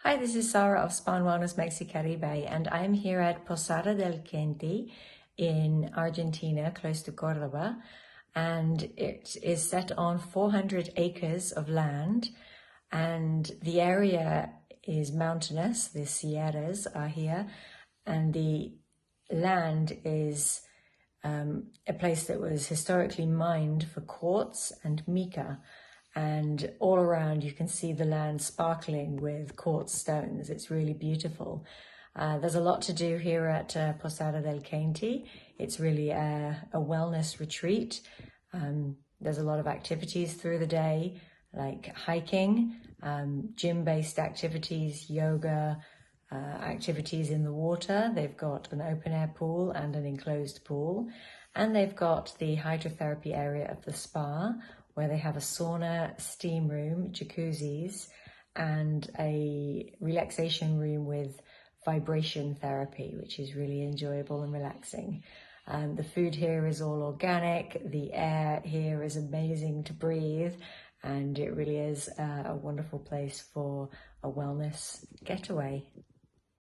Hi, this is Sara of Spa and Wellness Mexicaribe, and I'm here at Posada del Qenti in Argentina, close to Cordoba, and it is set on 400 acres of land, and the area is mountainous. The sierras are here, and the land is a place that was historically mined for quartz and mica. And all around you can see the land sparkling with quartz stones. It's really beautiful. There's a lot to do here at Posada del Qenti. It's really a wellness retreat. There's a lot of activities through the day, like hiking, gym-based activities, yoga, activities in the water. They've got an open-air pool and an enclosed pool. And they've got the hydrotherapy area of the spa, where they have a sauna, steam room, jacuzzis, and a relaxation room with vibration therapy, which is really enjoyable and relaxing. The food here is all organic. The air here is amazing to breathe, and it really is a wonderful place for a wellness getaway.